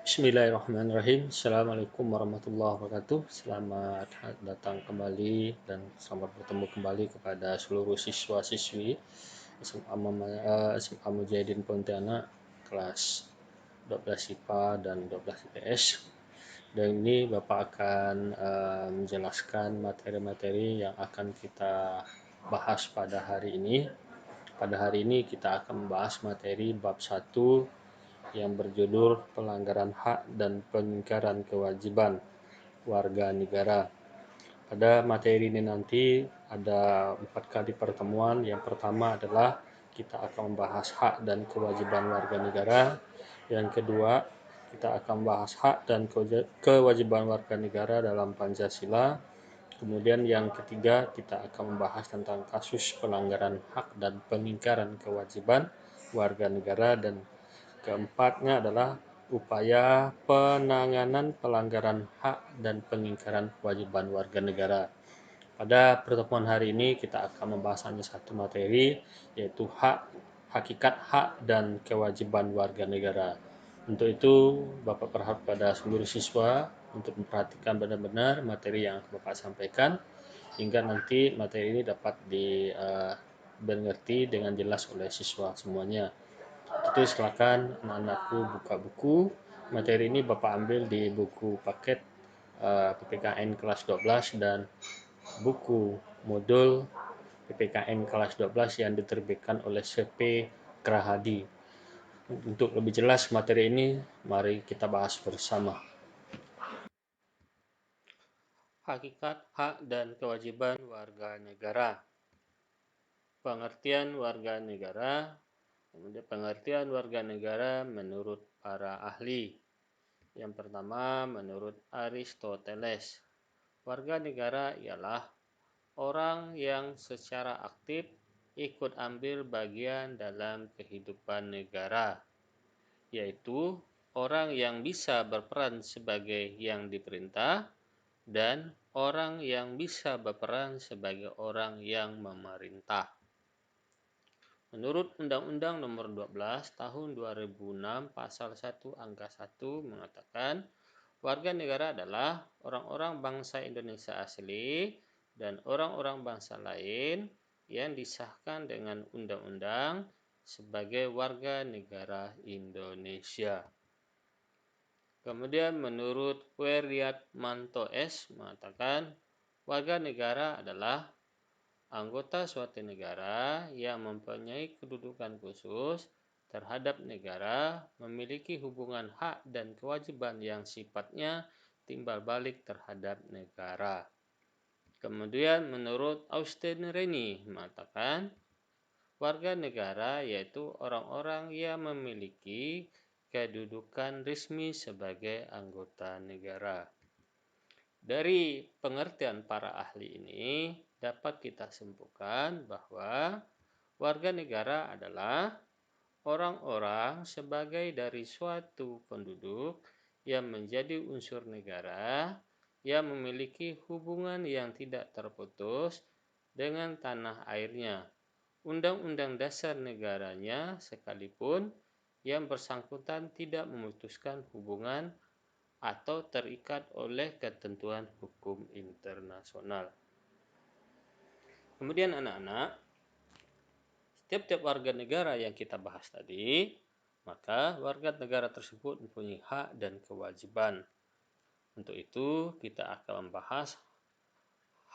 Bismillahirrahmanirrahim. Assalamualaikum warahmatullahi wabarakatuh. Selamat datang kembali dan selamat bertemu kembali kepada seluruh siswa-siswi SMA Mujahidin Pontianak kelas 12 IPA dan 12 IPS. Dan ini Bapak akan menjelaskan materi-materi yang akan kita bahas pada hari ini. Pada hari ini kita akan membahas materi bab 1 yang berjudul pelanggaran hak dan pengingkaran kewajiban warga negara. Pada materi ini nanti ada 4 kali pertemuan. Yang pertama adalah kita akan membahas hak dan kewajiban warga negara. Yang kedua, kita akan membahas hak dan kewajiban warga negara dalam Pancasila. Kemudian yang ketiga, kita akan membahas tentang kasus pelanggaran hak dan pengingkaran kewajiban warga negara. Dan keempatnya adalah upaya penanganan pelanggaran hak dan pengingkaran kewajiban warga negara. Pada pertemuan hari ini kita akan membahas hanya satu materi, yaitu hakikat hak dan kewajiban warga negara. Untuk itu, Bapak berharap pada seluruh siswa untuk memperhatikan benar-benar materi yang Bapak sampaikan, hingga nanti materi ini dapat dimengerti dengan jelas oleh siswa semuanya. Itu silakan anak-anakku buka buku. Materi ini Bapak ambil di buku paket PPKN kelas 12 dan buku modul PPKN kelas 12 yang diterbitkan oleh CP Grahadi. Untuk lebih jelas materi ini, mari kita bahas bersama. Hakikat hak dan kewajiban warga negara. Pengertian warga negara. Kemudian pengertian warga negara menurut para ahli. Yang pertama, menurut Aristoteles, warga negara ialah orang yang secara aktif ikut ambil bagian dalam kehidupan negara, yaitu orang yang bisa berperan sebagai yang diperintah dan orang yang bisa berperan sebagai orang yang memerintah. Menurut Undang-Undang Nomor 12 Tahun 2006 Pasal 1 Angka 1 mengatakan warga negara adalah orang-orang bangsa Indonesia asli dan orang-orang bangsa lain yang disahkan dengan undang-undang sebagai warga negara Indonesia. Kemudian menurut Wiryadmanto S. mengatakan warga negara adalah anggota suatu negara yang mempunyai kedudukan khusus terhadap negara, memiliki hubungan hak dan kewajiban yang sifatnya timbal balik terhadap negara. Kemudian menurut Austin Reni mengatakan warga negara yaitu orang-orang yang memiliki kedudukan resmi sebagai anggota negara. Dari pengertian para ahli ini dapat kita simpulkan bahwa warga negara adalah orang-orang sebagai dari suatu penduduk yang menjadi unsur negara yang memiliki hubungan yang tidak terputus dengan tanah airnya, undang-undang dasar negaranya sekalipun yang bersangkutan tidak memutuskan hubungan atau terikat oleh ketentuan hukum internasional. Kemudian anak-anak, setiap warga negara yang kita bahas tadi, maka warga negara tersebut mempunyai hak dan kewajiban. Untuk itu, kita akan membahas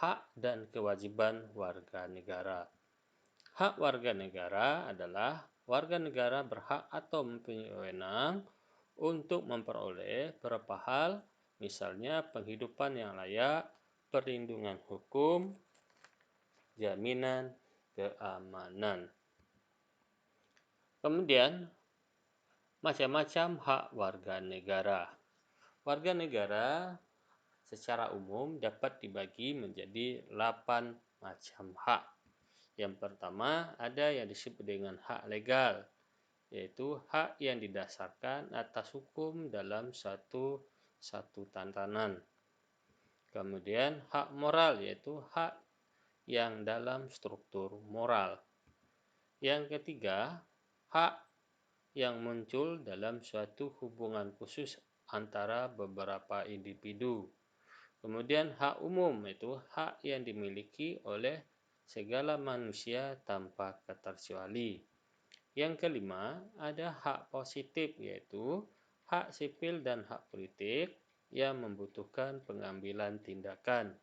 hak dan kewajiban warga negara. Hak warga negara adalah warga negara berhak atau mempunyai wewenang untuk memperoleh beberapa hal, misalnya penghidupan yang layak, perlindungan hukum, jaminan keamanan. Kemudian, macam-macam hak warga negara. Warga negara secara umum dapat dibagi menjadi 8 macam hak. Yang pertama, ada yang disebut dengan hak legal, yaitu hak yang didasarkan atas hukum dalam satu tatanan. Kemudian hak moral, yaitu hak yang dalam struktur moral. Yang ketiga, hak yang muncul dalam suatu hubungan khusus antara beberapa individu. Kemudian hak umum, yaitu hak yang dimiliki oleh segala manusia tanpa keterkecuali. Yang kelima, ada hak positif, yaitu hak sipil dan hak politik yang membutuhkan pengambilan tindakan.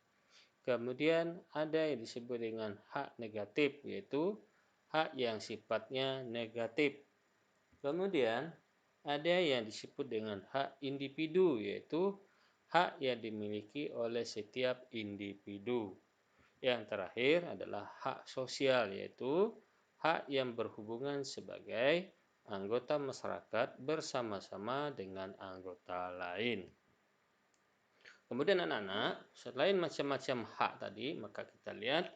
Kemudian ada yang disebut dengan hak negatif, yaitu hak yang sifatnya negatif. Kemudian ada yang disebut dengan hak individu, yaitu hak yang dimiliki oleh setiap individu. Yang terakhir adalah hak sosial, yaitu hak yang berhubungan sebagai anggota masyarakat bersama-sama dengan anggota lain. Kemudian anak-anak, selain macam-macam hak tadi, maka kita lihat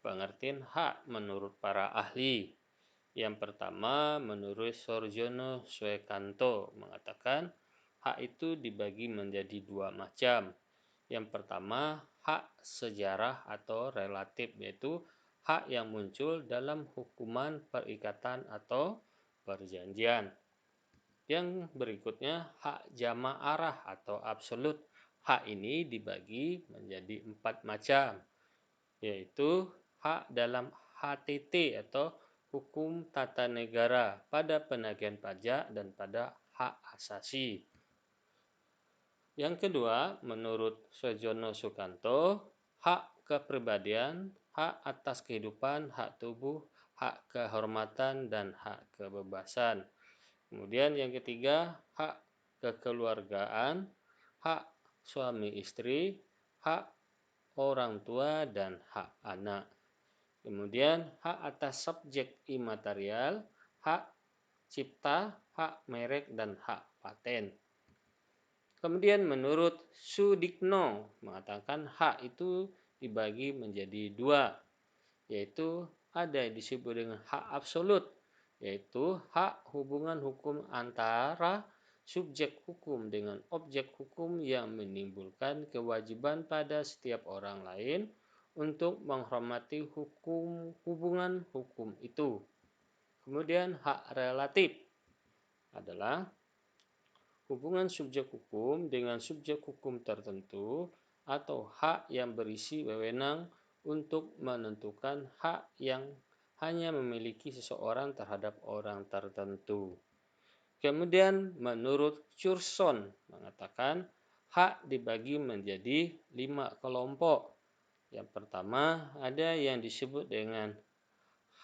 pengertian hak menurut para ahli. Yang pertama, menurut Sorjono Suekanto mengatakan hak itu dibagi menjadi dua macam. Yang pertama, hak sejarah atau relatif, yaitu hak yang muncul dalam hukuman, perikatan, atau perjanjian. Yang berikutnya, hak jama'arah atau absolut. Hak ini dibagi menjadi 4 macam, yaitu hak dalam HTT atau hukum tata negara, pada penagihan pajak, dan pada hak asasi. Yang kedua, menurut Soejono Sukanto, hak kepribadian, hak atas kehidupan, hak tubuh, hak kehormatan, dan hak kebebasan. Kemudian yang ketiga, hak kekeluargaan, hak suami istri, hak orang tua, dan hak anak. Kemudian hak atas subjek imaterial, hak cipta, hak merek, dan hak paten. Kemudian menurut Sudikno mengatakan hak itu dibagi menjadi dua, yaitu ada yang disebut dengan hak absolut, yaitu hak hubungan hukum antara subjek hukum dengan objek hukum yang menimbulkan kewajiban pada setiap orang lain untuk menghormati hubungan hukum itu. Kemudian hak relatif adalah hubungan subjek hukum dengan subjek hukum tertentu atau hak yang berisi wewenang untuk menentukan hak yang hanya memiliki seseorang terhadap orang tertentu. Kemudian menurut Curzon mengatakan hak dibagi menjadi 5 kelompok. Yang pertama, ada yang disebut dengan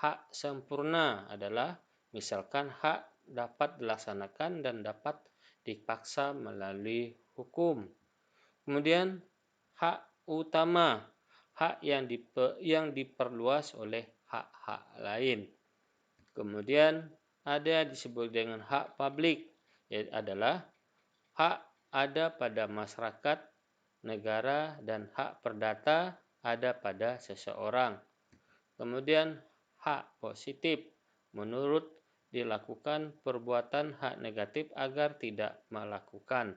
hak sempurna, adalah misalkan hak dapat dilaksanakan dan dapat dipaksa melalui hukum. Kemudian hak utama, hak yang diperluas oleh hak-hak lain. Kemudian ada disebut dengan hak publik, yaitu adalah hak ada pada masyarakat, negara, dan hak perdata ada pada seseorang. Kemudian hak positif, menurut dilakukan perbuatan hak negatif agar tidak melakukan.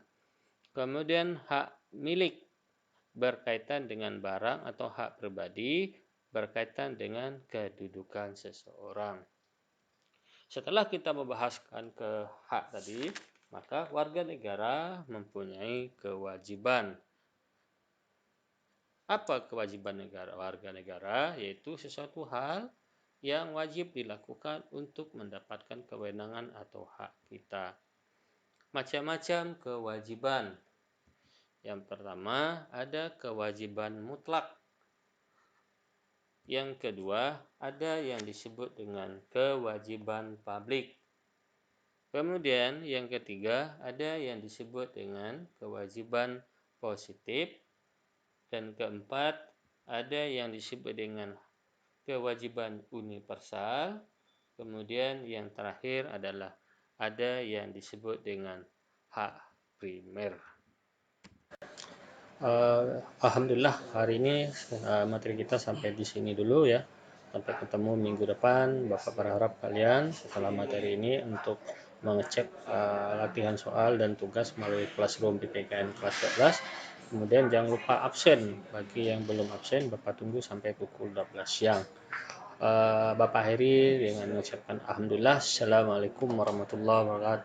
Kemudian hak milik, berkaitan dengan barang atau hak pribadi, berkaitan dengan kedudukan seseorang. Setelah kita membahaskan ke hak tadi, maka warga negara mempunyai kewajiban. Apa kewajiban warga negara? Yaitu sesuatu hal yang wajib dilakukan untuk mendapatkan kewenangan atau hak kita. Macam-macam kewajiban. Yang pertama, ada kewajiban mutlak. Yang kedua, ada yang disebut dengan kewajiban publik. Kemudian yang ketiga, ada yang disebut dengan kewajiban positif. Dan keempat, ada yang disebut dengan kewajiban universal. Kemudian yang terakhir adalah ada yang disebut dengan hak primer. Alhamdulillah hari ini materi kita sampai di sini dulu ya. Sampai ketemu minggu depan. Bapak berharap kalian setelah materi ini untuk mengecek latihan soal dan tugas melalui Classroom di PKN kelas 12. Kemudian jangan lupa absen. Bagi yang belum absen, Bapak tunggu sampai pukul 12 siang. Bapak Heri dengan mengucapkan alhamdulillah. Assalamualaikum warahmatullahi wabarakatuh.